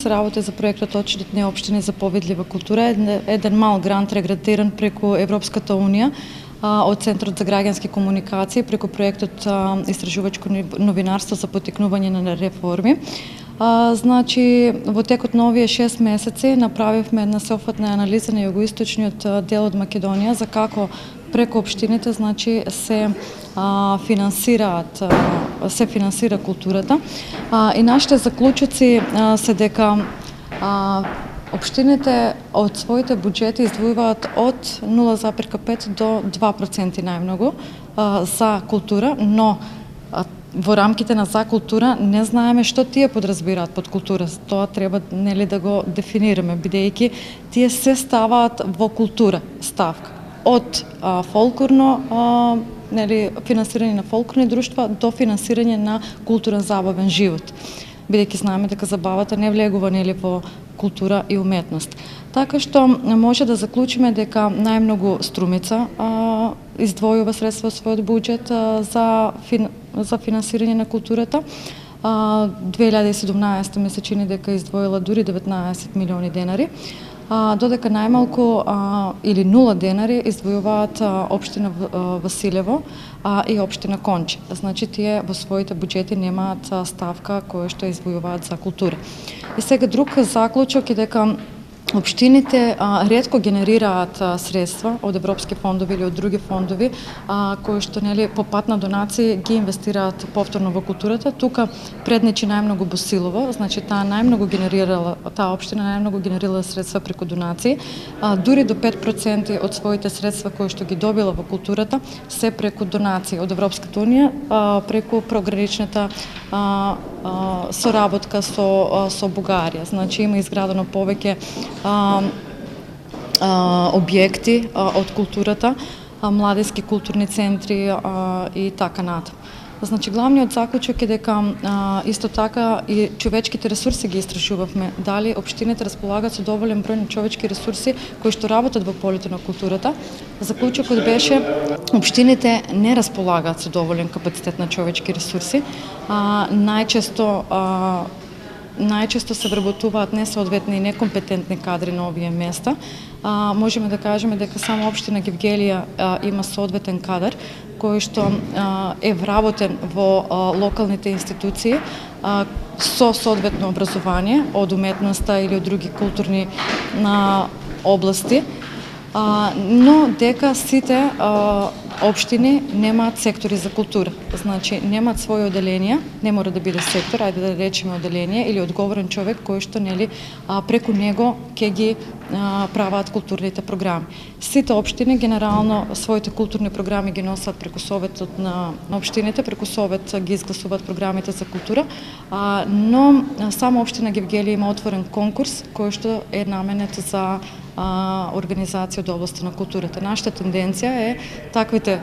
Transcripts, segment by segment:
работи за проектот Очите општини за поведлива култура, еден мал грант реградиран преку Европската унија од Центарот за граѓански комуникации преку проектот Истражувачко новинарство за поттикнување на реформи. Значи, во текот на овие 6 месеци направивме една сеопфатна анализа на југоисточниот дел од Македонија за како преку општините, значи, се финансира културата. И нашите заклучоци се дека општините од своите буџети издвојуваат од 0,5 до 2% најмногу за култура, но во рамките на за култура не знаеме што тие подразбираат под култура. Тоа треба да го дефинираме, бидејќи тие се ставаат во култура ставка. Од фолклорно, финансирање на фолклорни друштва до финансирање на културен забавен живот. Бидејќи знаеме дека забавата не влегува во култура и уметност. Така што може да заклучиме дека најмногу Струмица издвојува средства од својот буџет за финансирање на културата. 2017 ми се чини дека издвоила дури 19 милиони денари, додека најмалку или 0 денари издвојуваат општина Василево и општина Конче. Значи тие во своите буџети немаат ставка која што издвојуваат за култура. И сега друг заклучок е дека општините ретко генерираат средства од европски фондови или од други фондови кои што по пат на донации ги инвестираат повторно во културата. Тука предничи најмногу Босилово, значи таа општина најмногу генерирала средства преку донации, дури до 5% од своите средства кои што ги добила во културата се преку донации од Европската унија, преку програничната соработка со Бугарија. Значи има изградено повеќе објекти од културата, младински културни центри и така натаму. Значи, главниот заклучок е дека исто така и човечките ресурси ги истражувавме. Дали општините располагаат со доволен број на човечки ресурси кои што работат во полето на културата. Заклучокот беше општините не располагаат со доволен капацитет на човечки ресурси. Најчесто се вработуваат несоодветни и некомпетентни кадри на овие места. Можеме да кажеме дека само општина Гевгелија има соодветен кадар кој што е вработен во локалните институции со соодветно образование од уметноста или од други културни области, но дека сите општини немаат сектори за култура. Значи, немаат своји оделенија, не мора да биде сектор, ајде да речеме оделение или одговорен човек кој што преку него ќе ги праваат културните програми. Сите општини генерално своите културни програми ги носат преку советот на општините, преку совет ги изгласуваат програмите за култура, но само општина Гевгелија има отворен конкурс кој што е наменет за организација од областта на културата. Нашата тенденција е таквите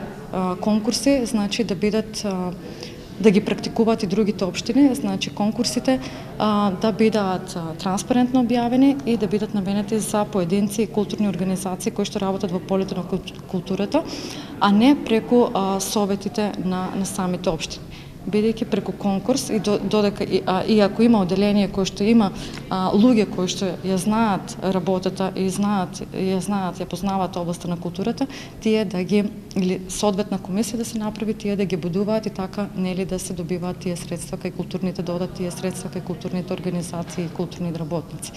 конкурси, значи да ги практикуваат и другите општини, значи конкурсите да бидат транспарентно објавени и да бидат наменети за поединци и културни организации кои што работат во полето на културата, а не преку советите на самите општини. Бидејќи преку конкурс и додека и ако има оделение кој што има луѓе кои што ја знаат работата и ја познаваат областа на културата, тие да ги или соодветна комисија да се направи, тие да ги будуваат и така да се добиваат тие средства кај културните, да одат тие средства кај културните организации и културни работници.